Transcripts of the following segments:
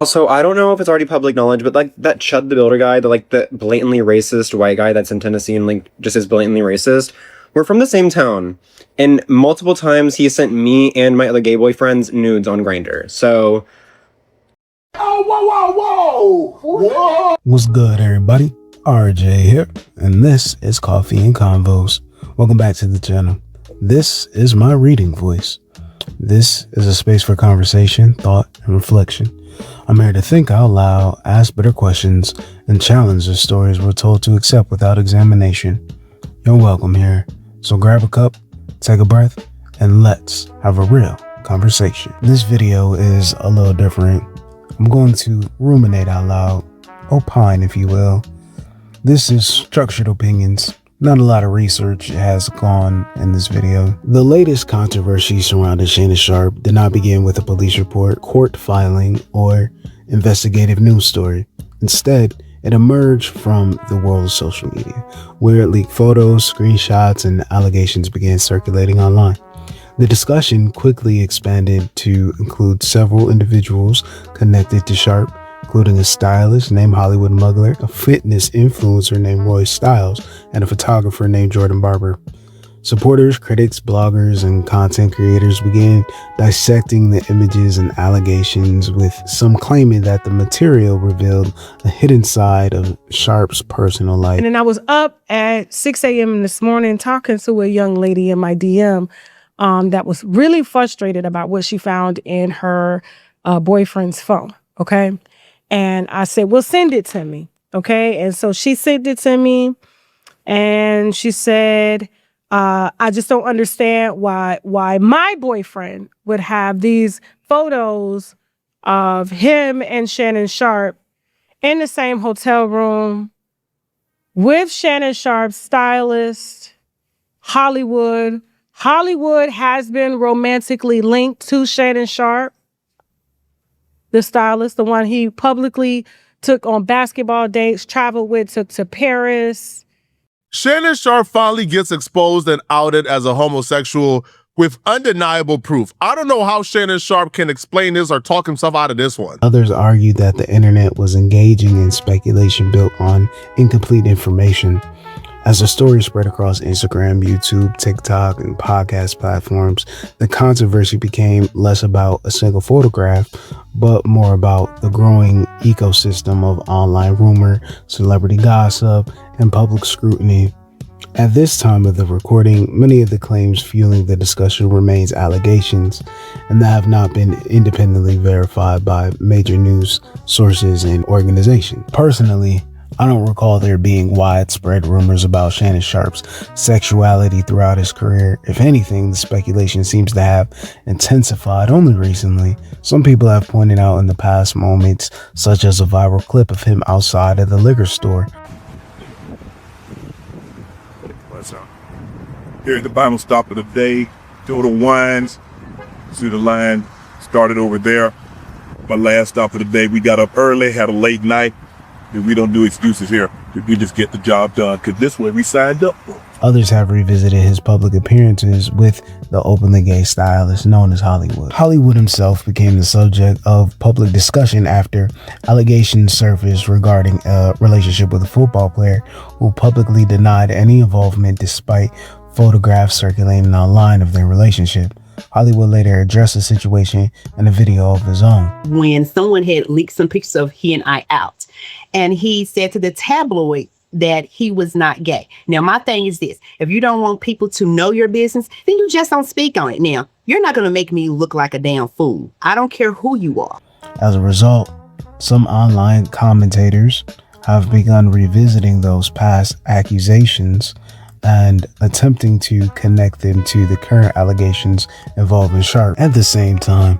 Also, I don't know if it's already public knowledge, but like that Chud the Builder guy, the blatantly racist white guy that's in Tennessee and like just is blatantly racist, we're from the same town. And multiple times he sent me and my other gay boyfriends nudes on Grindr. So Oh, whoa. What's good, everybody? RJ here, and this is Coffee and Convos. Welcome back to the channel. This is my reading voice. This is a space for conversation, thought, and reflection. I'm here to think out loud, ask better questions, and challenge the stories we're told to accept without examination. You're welcome here. So grab a cup, take a breath, and let's have a real conversation. This video is a little different. I'm going to ruminate out loud, opine if you will. This is structured opinions. Not a lot of research has gone in this video. The latest controversy surrounding Shannon Sharpe did not begin with a police report, court filing, or investigative news story. Instead, it emerged from the world of social media, where leaked photos, screenshots, and allegations began circulating online. The discussion quickly expanded to include several individuals connected to Sharpe, including a stylist named Hollywood Mugler, a fitness influencer named Roy Styles, and a photographer named Jordan Barber. Supporters, critics, bloggers, and content creators began dissecting the images and allegations, with some claiming that the material revealed a hidden side of Sharpe's personal life. And then I was up at 6 a.m. this morning talking to a young lady in my DM that was really frustrated about what she found in her boyfriend's phone, okay? And I said, well, send it to me, okay? And so she sent it to me, and she said, I just don't understand why my boyfriend would have these photos of him and Shannon Sharpe in the same hotel room with Shannon Sharpe's stylist, Hollywood. Hollywood has been romantically linked to Shannon Sharpe, the stylist, the one he publicly took on basketball dates, traveled with to Paris. Shannon Sharpe finally gets exposed and outed as a homosexual with undeniable proof. I don't know how Shannon Sharpe can explain this or talk himself out of this one. Others argue that the internet was engaging in speculation built on incomplete information. As the story spread across Instagram, YouTube, TikTok, and podcast platforms, the controversy became less about a single photograph, but more about the growing ecosystem of online rumor, celebrity gossip, and public scrutiny. At this time of the recording, many of the claims fueling the discussion remains allegations, and that have not been independently verified by major news sources and organizations. Personally, I don't recall there being widespread rumors about Shannon Sharpe's sexuality throughout his career. If anything, the speculation seems to have intensified only recently. Some people have pointed out in the past moments, such as a viral clip of him outside of the liquor store. Here at the final stop of the day, Total Wines. See the line started over there. My last stop of the day, we got up early, had a late night. We don't do excuses here. We just get the job done, because this way we signed up for. Others have revisited his public appearances with the openly gay stylist known as Hollywood. Hollywood himself became the subject of public discussion after allegations surfaced regarding a relationship with a football player who publicly denied any involvement despite photographs circulating online of their relationship. Hollywood later addressed the situation in a video of his own. When someone had leaked some pictures of he and I out, and he said to the tabloid that he was not gay. Now, my thing is this: if you don't want people to know your business, then you just don't speak on it. Now, you're not going to make me look like a damn fool. I don't care who you are. As a result, some online commentators have begun revisiting those past accusations and attempting to connect them to the current allegations involving Sharpe. At the same time,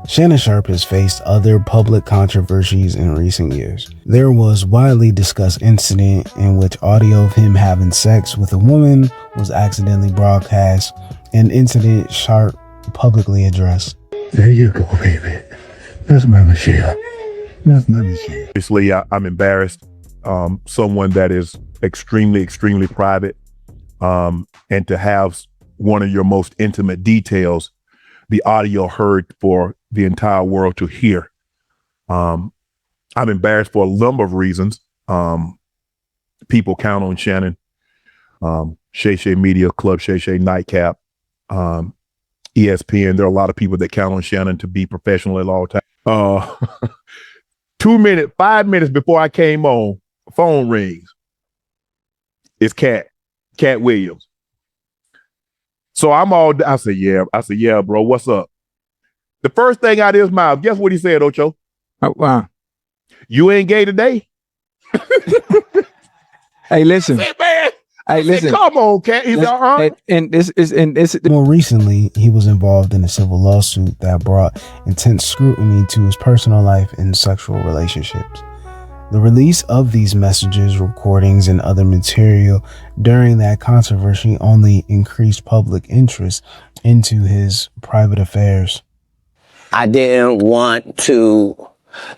Shannon Sharpe has faced other public controversies in recent years. There was widely discussed incident in which audio of him having sex with a woman was accidentally broadcast, an incident Sharpe publicly addressed. There you go, baby. That's my Michelle. That's my Michelle. Obviously, I'm embarrassed. Someone that is extremely private, and to have one of your most intimate details, the audio heard for the entire world to hear, I'm embarrassed for a number of reasons. People count on Shannon, Shay Shay Media, Club Shay Shay Nightcap, ESPN. There are a lot of people that count on Shannon to be professional at all times. 5 minutes before I came on, phone rings. It's Cat Williams. So I said, yeah, bro, what's up? The first thing out of his mouth, guess what he said, Ocho? Oh, wow. You ain't gay today? Hey, listen. Hey, man. Hey, listen. Come on, Cat. He's and this. More recently, he was involved in a civil lawsuit that brought intense scrutiny to his personal life and sexual relationships. The release of these messages, recordings, and other material during that controversy only increased public interest into his private affairs. I didn't want to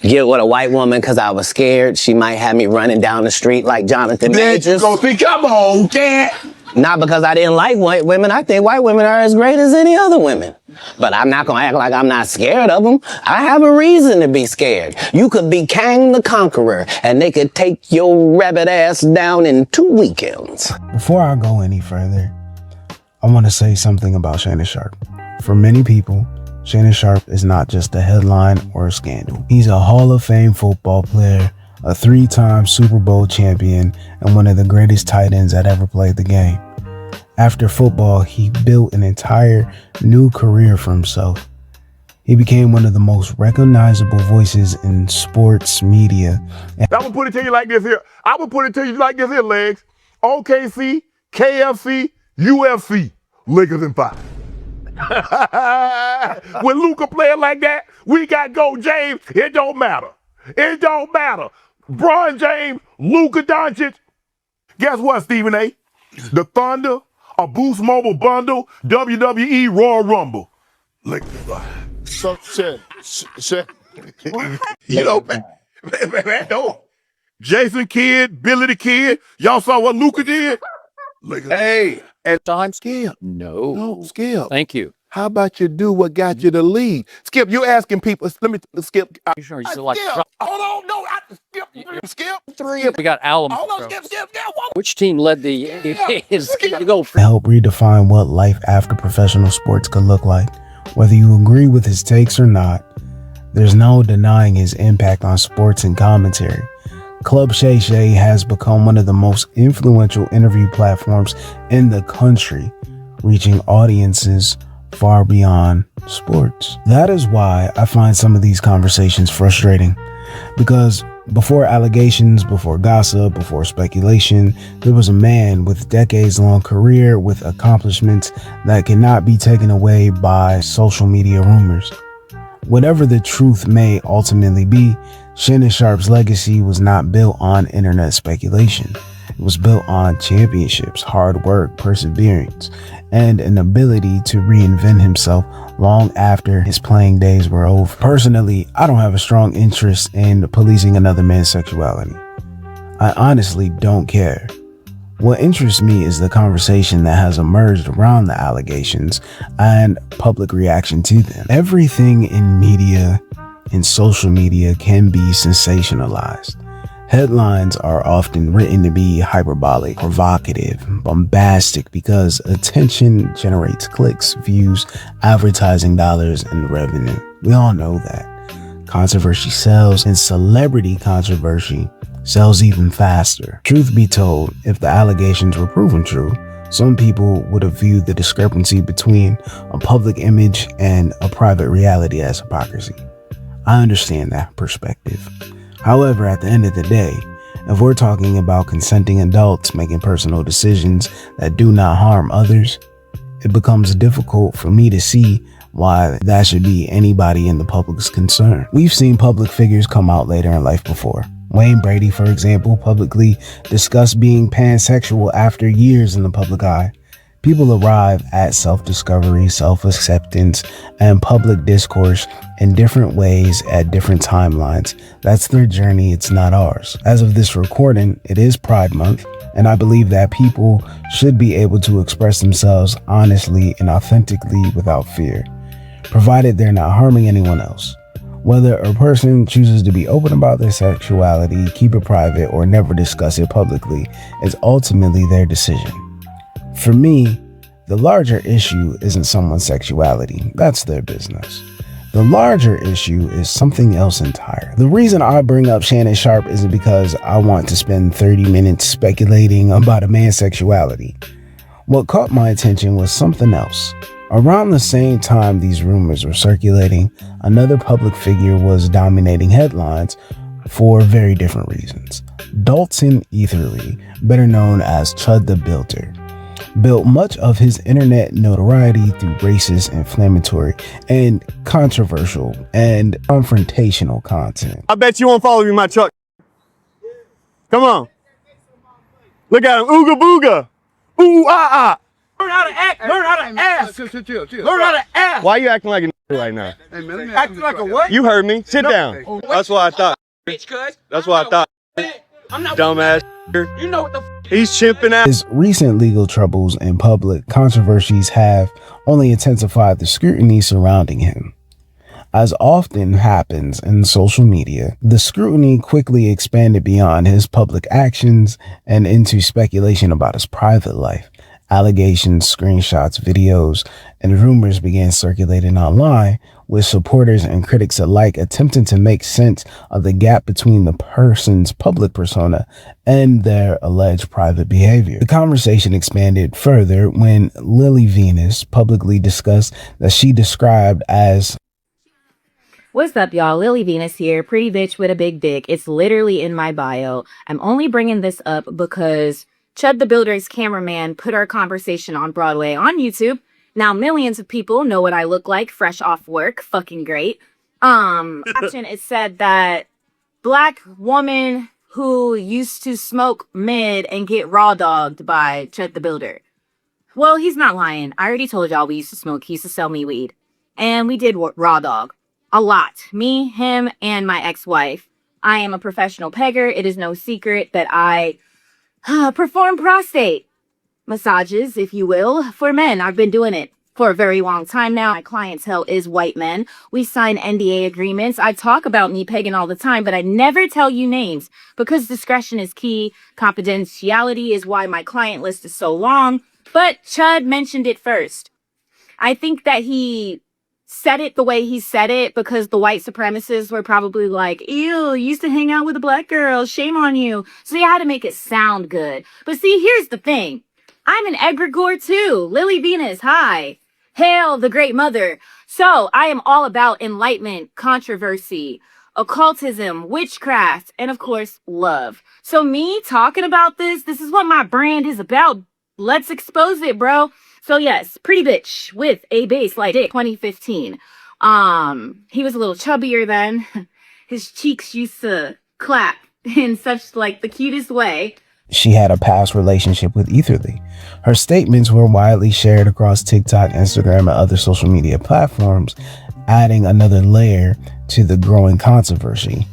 get with a white woman because I was scared she might have me running down the street like Jonathan Majors. Come on, Cat. Not because I didn't like white women. I think white women are as great as any other women. But I'm not going to act like I'm not scared of them. I have a reason to be scared. You could be Kang the Conqueror, and they could take your rabbit ass down in 2 weekends. Before I go any further, I want to say something about Shannon Sharpe. For many people, Shannon Sharpe is not just a headline or a scandal. He's a Hall of Fame football player, a 3-time Super Bowl champion, and one of the greatest tight ends that ever played the game. After football, he built an entire new career for himself. He became one of the most recognizable voices in sports media. I'm going to put it to you like this here. I would put it to you like this here, Legs. OKC, KFC, UFC, Lakers in 5. When Luka playing like that, we got Go James. It don't matter. It don't matter. Bryon James, Luka Doncic. Guess what, Stephen A? The Thunder, a Boost Mobile bundle, WWE Royal Rumble. Look, so shit. You know, man, no. Jason Kidd, Billy the Kid. Y'all saw what Luka did? Hey, and Time, Skip? No. Skip. Thank you. How about you do what got you the lead? Skip, you asking people. Let me skip. You sure you still like Skip. Hold on, no, skip 3. We got Alum. Hold on, skip. Which team led the? You go To help redefine what life after professional sports could look like. Whether you agree with his takes or not, there's no denying his impact on sports and commentary. Club Shay Shay has become one of the most influential interview platforms in the country, reaching audiences far beyond sports. That is why I find some of these conversations frustrating, because before allegations, before gossip, before speculation, there was a man with decades-long career with accomplishments that cannot be taken away by social media rumors. Whatever the truth may ultimately be, Shannon Sharpe's legacy was not built on internet speculation. It was built on championships, hard work, perseverance, and an ability to reinvent himself long after his playing days were over. Personally, I don't have a strong interest in policing another man's sexuality. I honestly don't care. What interests me is the conversation that has emerged around the allegations and public reaction to them. Everything in media, in social media, can be sensationalized. Headlines are often written to be hyperbolic, provocative, bombastic, because attention generates clicks, views, advertising dollars, and revenue. We all know that. Controversy sells, and celebrity controversy sells even faster. Truth be told, if the allegations were proven true, some people would have viewed the discrepancy between a public image and a private reality as hypocrisy. I understand that perspective. However, at the end of the day, if we're talking about consenting adults making personal decisions that do not harm others, it becomes difficult for me to see why that should be anybody in the public's concern. We've seen public figures come out later in life before. Wayne Brady, for example, publicly discussed being pansexual after years in the public eye. People arrive at self-discovery, self-acceptance, and public discourse in different ways at different timelines. That's their journey, it's not ours. As of this recording, it is Pride Month, and I believe that people should be able to express themselves honestly and authentically without fear, provided they're not harming anyone else. Whether a person chooses to be open about their sexuality, keep it private, or never discuss it publicly is ultimately their decision. For me, the larger issue isn't someone's sexuality. That's their business. The larger issue is something else entirely. The reason I bring up Shannon Sharpe isn't because I want to spend 30 minutes speculating about a man's sexuality. What caught my attention was something else. Around the same time these rumors were circulating, another public figure was dominating headlines for very different reasons. Dalton Etherly, better known as Chud the Builder, built much of his internet notoriety through racist, inflammatory, and controversial and confrontational content. I bet you won't follow me in my truck. Come on. Look at him. Ooga booga. Ooh ah ah. Learn how to act. Learn how to ask. Chill. Learn how to ask. Why are you acting like a right now? Hey, man, acting like a what? You heard me. Sit down. That's what I thought. That's what I thought. I'm not Dumbass. You know what the He's chimping out. His recent legal troubles and public controversies have only intensified the scrutiny surrounding him. As often happens in social media, the scrutiny quickly expanded beyond his public actions and into speculation about his private life. Allegations, screenshots, videos, and rumors began circulating online, with supporters and critics alike attempting to make sense of the gap between the person's public persona and their alleged private behavior. The conversation expanded further when Lily Venus publicly discussed that she described as What's up, y'all? Lily Venus here, pretty bitch with a big dick. It's literally in my bio. I'm only bringing this up because Chud the Builder's cameraman put our conversation on Broadway on YouTube. Now millions of people know what I look like fresh off work. Fucking great. Caption, it said that black woman who used to smoke mid and get raw dogged by Chud the Builder. Well, he's not lying. I already told y'all we used to smoke. He used to sell me weed. And we did raw dog. A lot. Me, him, and my ex-wife. I am a professional pegger. It is no secret that I perform prostate massages, if you will, for men. I've been doing it for a very long time now. My clientele is white men. We sign NDA agreements. I talk about me pegging all the time, but I never tell you names because discretion is key. Confidentiality is why my client list is so long. But Chud mentioned it first. I think that he said it the way he said it because the white supremacists were probably like, ew, you used to hang out with a black girl, shame on you. So you had to make it sound good. But see, here's the thing. I'm an egregore too. Lily Venus, hi. Hail the great mother. So I am all about enlightenment, controversy, occultism, witchcraft, and of course, love. So me talking about this is what my brand is about. Let's expose it, bro. So yes, pretty bitch with a bass like dick 2015. He was a little chubbier then. His cheeks used to clap in such like the cutest way. she had a past relationship with Etherly. Her statements were widely shared across TikTok, Instagram, and other social media platforms, adding another layer to the growing controversy.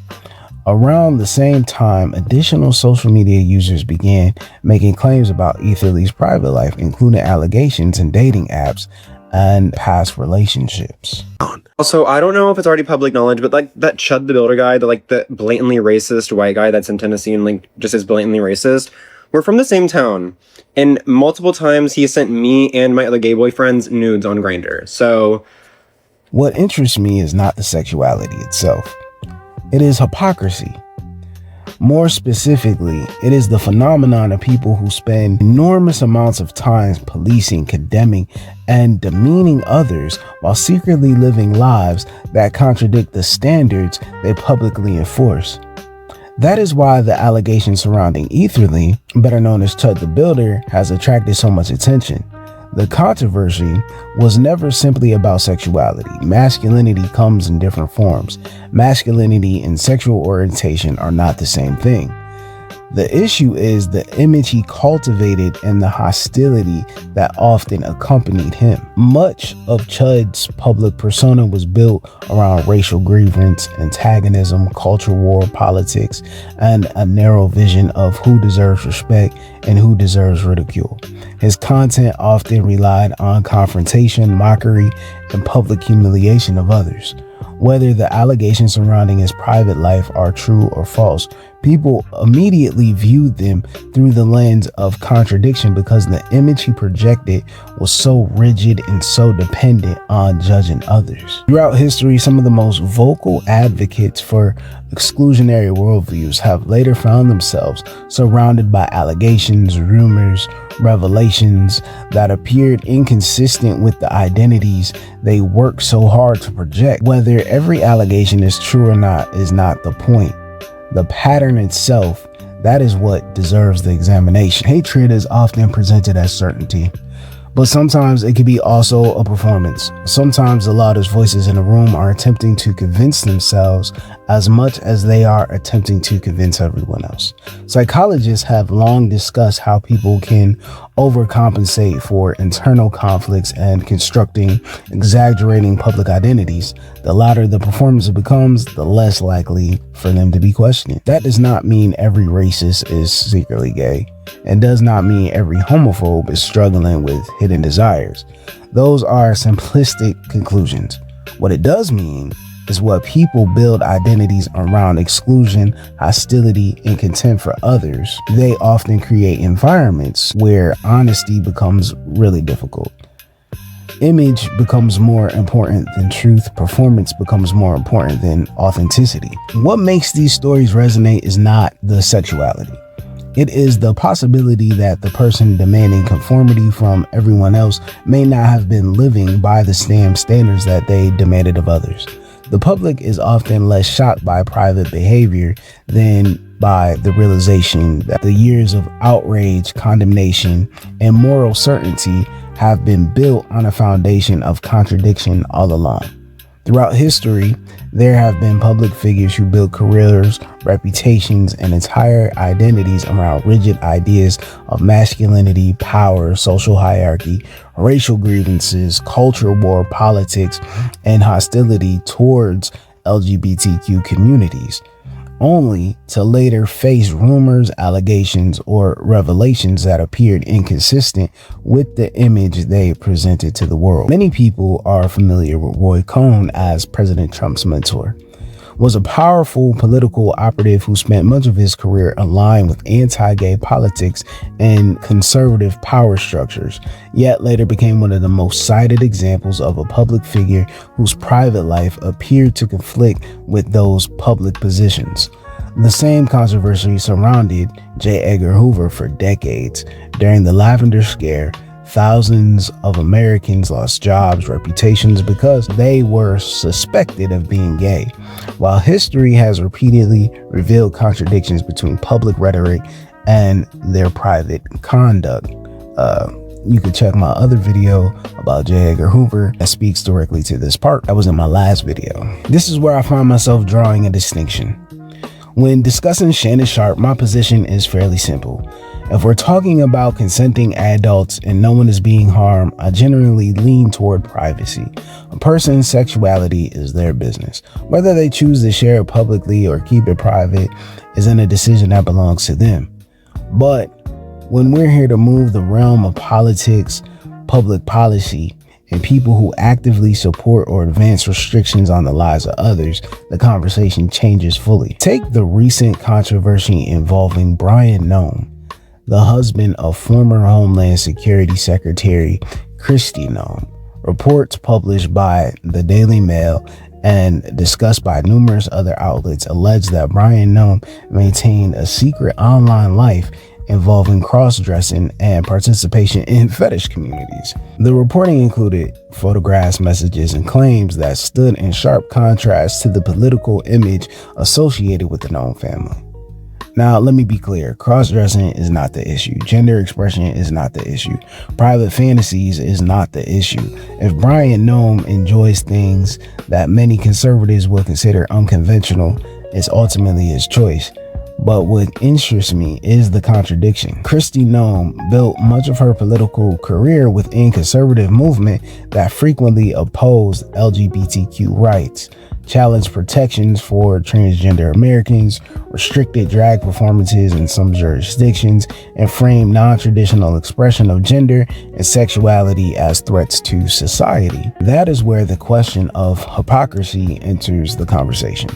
Around the same time, additional social media users began making claims about Etherly's private life, including allegations in dating apps and past relationships. Also, I don't know if it's already public knowledge, but like that Chud the Builder guy, the blatantly racist white guy that's in Tennessee and like just is blatantly racist, we're from the same town. And multiple times he sent me and my other gay boyfriends nudes on Grindr. So what interests me is not the sexuality itself. It is hypocrisy. More specifically, it is the phenomenon of people who spend enormous amounts of time policing, condemning, and demeaning others while secretly living lives that contradict the standards they publicly enforce. That is why the allegation surrounding Etherly, better known as Chud the Builder, has attracted so much attention. The controversy was never simply about sexuality. Masculinity comes in different forms. Masculinity and sexual orientation are not the same thing. The issue is the image he cultivated and the hostility that often accompanied him. Much of Chud's public persona was built around racial grievance, antagonism, culture war, politics, and a narrow vision of who deserves respect and who deserves ridicule. His content often relied on confrontation, mockery, and public humiliation of others. whether the allegations surrounding his private life are true or false. People immediately viewed them through the lens of contradiction because the image he projected was so rigid and so dependent on judging others. Throughout history, some of the most vocal advocates for exclusionary worldviews have later found themselves surrounded by allegations, rumors, revelations that appeared inconsistent with the identities they worked so hard to project. Whether every allegation is true or not is not the point. The pattern itself, that is what deserves the examination. Hatred is often presented as certainty, but sometimes it can be also a performance. Sometimes the loudest voices in a room are attempting to convince themselves as much as they are attempting to convince everyone else. Psychologists have long discussed how people can overcompensate for internal conflicts and constructing exaggerating public identities. The louder the performance becomes, the less likely for them to be questioned. That does not mean every racist is secretly gay, and does not mean every homophobe is struggling with hidden desires. Those are simplistic conclusions. What it does mean is what people build identities around: exclusion, hostility, and contempt for others. They often create environments where honesty becomes really difficult. Image becomes more important than truth. Performance becomes more important than authenticity. What makes these stories resonate is not the sexuality. It is the possibility that the person demanding conformity from everyone else may not have been living by the same standards that they demanded of others. The public is often less shocked by private behavior than by the realization that the years of outrage, condemnation, and moral certainty have been built on a foundation of contradiction all along. Throughout history, there have been public figures who built careers, reputations, and entire identities around rigid ideas of masculinity, power, social hierarchy, racial grievances, culture war, politics, and hostility towards LGBTQ communities, only to later face rumors, allegations, or revelations that appeared inconsistent with the image they presented to the world. Many people are familiar with Roy Cohn as President Trump's mentor. Was a powerful political operative who spent much of his career aligned with anti-gay politics and conservative power structures, yet later became one of the most cited examples of a public figure whose private life appeared to conflict with those public positions. The same controversy surrounded J. Edgar Hoover for decades. During the Lavender Scare, thousands of Americans lost jobs, reputations because they were suspected of being gay. While history has repeatedly revealed contradictions between public rhetoric and their private conduct. You can check my other video about J. Edgar Hoover that speaks directly to this part. That was in my last video. This is where I find myself drawing a distinction. When discussing Shannon Sharpe, my position is fairly simple. If we're talking about consenting adults and no one is being harmed, I generally lean toward privacy. A person's sexuality is their business. Whether they choose to share it publicly or keep it private isn't a decision that belongs to them. But when we're here to move the realm of politics, public policy, and people who actively support or advance restrictions on the lives of others, the conversation changes fully. Take the recent controversy involving Bryon Noem, the husband of former Homeland Security Secretary Kristi Noem. Reports published by the Daily Mail and discussed by numerous other outlets allege that Bryon Noem maintained a secret online life involving cross-dressing and participation in fetish communities. The reporting included photographs, messages, and claims that stood in sharp contrast to the political image associated with the Noem family. Now, let me be clear. Cross-dressing is not the issue. Gender expression is not the issue. Private fantasies is not the issue. If Bryon Noem enjoys things that many conservatives would consider unconventional, it's ultimately his choice. But what interests me is the contradiction. Kristi Noem built much of her political career within conservative movement that frequently opposed LGBTQ rights. challenged protections for transgender Americans, restricted drag performances in some jurisdictions, and framed non-traditional expression of gender and sexuality as threats to society. That is where the question of hypocrisy enters the conversation.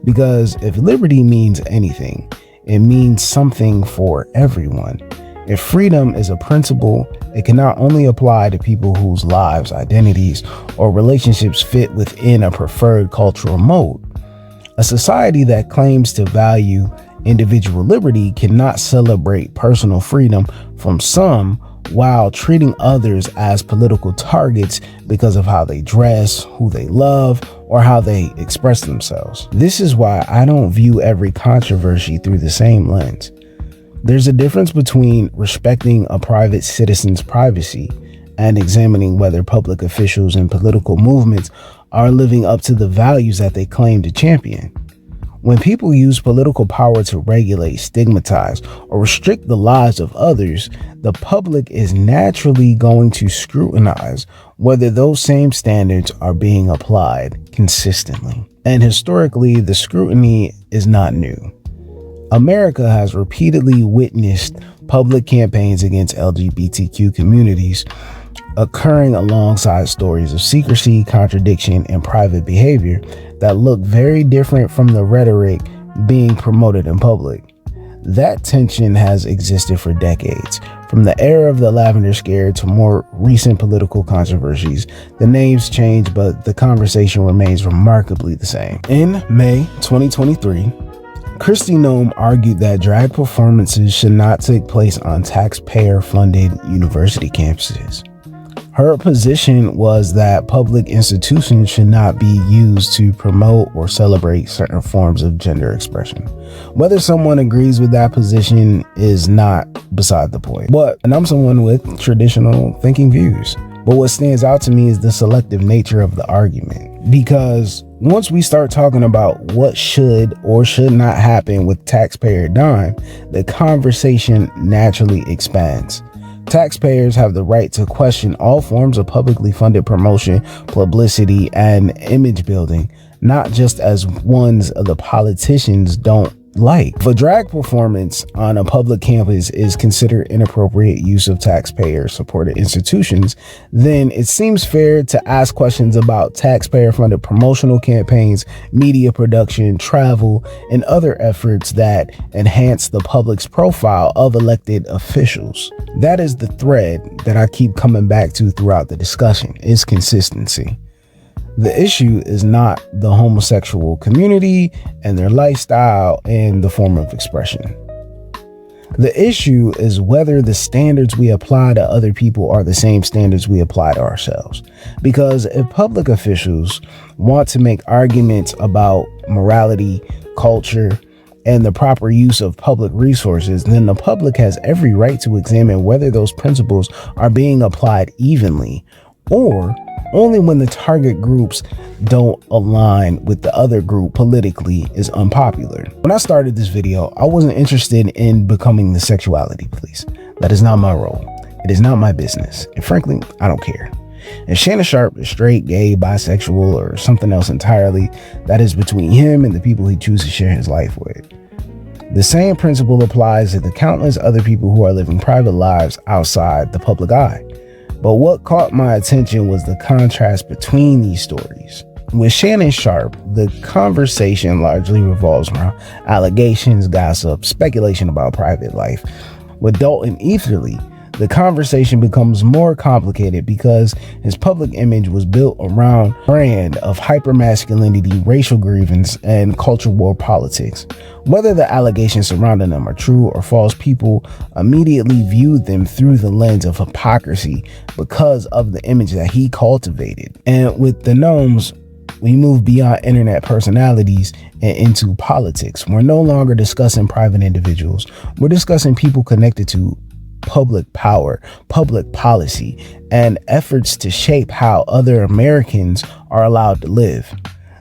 Because if liberty means anything, it means something for everyone. If freedom is a principle, it can not only apply to people whose lives, identities, or relationships fit within a preferred cultural mode. A society that claims to value individual liberty cannot celebrate personal freedom from some while treating others as political targets because of how they dress, who they love, or how they express themselves. This is why I don't view every controversy through the same lens. There's a difference between respecting a private citizen's privacy and examining whether public officials and political movements are living up to the values that they claim to champion. When people use political power to regulate, stigmatize, or restrict the lives of others, the public is naturally going to scrutinize whether those same standards are being applied consistently. And historically, the scrutiny is not new. America has repeatedly witnessed public campaigns against LGBTQ communities occurring alongside stories of secrecy, contradiction, and private behavior that look very different from the rhetoric being promoted in public. That tension has existed for decades. From the era of the Lavender Scare to more recent political controversies, the names change, but the conversation remains remarkably the same. In May 2023, Bryon Noem argued that drag performances should not take place on taxpayer-funded university campuses. Her position was that public institutions should not be used to promote or celebrate certain forms of gender expression. Whether someone agrees with that position is not beside the point. And I'm someone with traditional thinking views. But what stands out to me is the selective nature of the argument. Because once we start talking about what should or should not happen with taxpayer dime, the conversation naturally expands. Taxpayers have the right to question all forms of publicly funded promotion, publicity, and image building, not just as ones of the politicians don't like. If a drag performance on a public campus is considered inappropriate use of taxpayer-supported institutions, then it seems fair to ask questions about taxpayer-funded promotional campaigns, media production, travel, and other efforts that enhance the public's profile of elected officials. That is the thread that I keep coming back to throughout the discussion, is consistency. The issue is not the homosexual community and their lifestyle and the form of expression. The issue is whether the standards we apply to other people are the same standards we apply to ourselves. Because if public officials want to make arguments about morality, culture, and the proper use of public resources, then the public has every right to examine whether those principles are being applied evenly, or only when the target groups don't align with the other group politically is unpopular. When I started this video, I wasn't interested in becoming the sexuality police. That is not my role. It is not my business. And frankly, I don't care. If Shannon Sharpe is straight, gay, bisexual, or something else entirely, that is between him and the people he chooses to share his life with. The same principle applies to the countless other people who are living private lives outside the public eye. But what caught my attention was the contrast between these stories. With Shannon Sharpe, the conversation largely revolves around allegations, gossip, speculation about private life. With Dalton Etherly, the conversation becomes more complicated because his public image was built around a brand of hypermasculinity, racial grievance, and culture war politics. Whether the allegations surrounding them are true or false, people immediately viewed them through the lens of hypocrisy because of the image that he cultivated. And with the Noems, we move beyond internet personalities and into politics. We're no longer discussing private individuals. We're discussing people connected to public power, public policy, and efforts to shape how other Americans are allowed to live.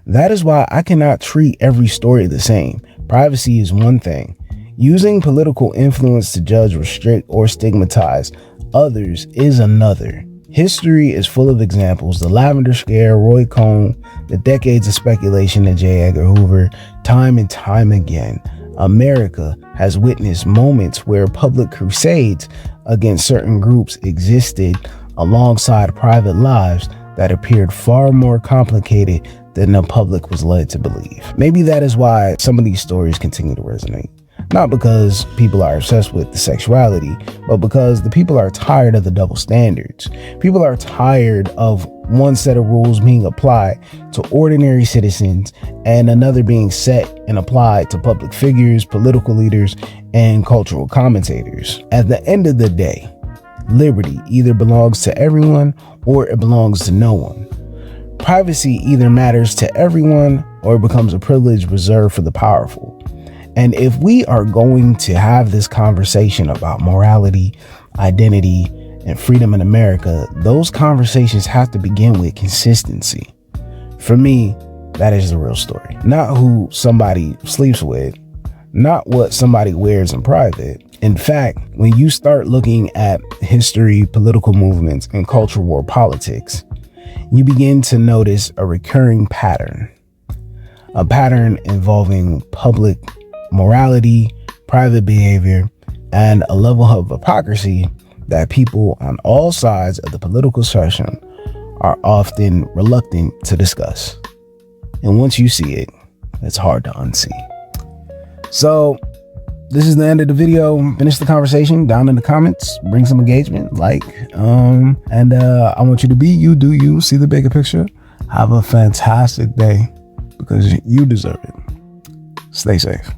That is why I cannot treat every story the same. Privacy is one thing. Using political influence to judge, restrict, or stigmatize others is another. History is full of examples. The Lavender Scare, Roy Cohn, the decades of speculation of J. Edgar Hoover, time and time again. America has witnessed moments where public crusades against certain groups existed alongside private lives that appeared far more complicated than the public was led to believe. Maybe that is why some of these stories continue to resonate. Not because people are obsessed with the sexuality, but because the people are tired of the double standards. People are tired of one set of rules being applied to ordinary citizens and another being set and applied to public figures, political leaders, and cultural commentators. At the end of the day, liberty either belongs to everyone or it belongs to no one. Privacy either matters to everyone or becomes a privilege reserved for the powerful. And if we are going to have this conversation about morality, identity, and freedom in America, those conversations have to begin with consistency. For me, that is the real story. Not who somebody sleeps with, not what somebody wears in private. In fact, when you start looking at history, political movements, and cultural war politics, you begin to notice a recurring pattern. A pattern involving public morality, private behavior, and a level of hypocrisy that people on all sides of the political spectrum are often reluctant to discuss. And once you see it, it's hard to unsee. So this is the end of the video. Finish the conversation down in the comments, bring some engagement, and I want you to be you, do you, see the bigger picture. Have a fantastic day because you deserve it. Stay safe.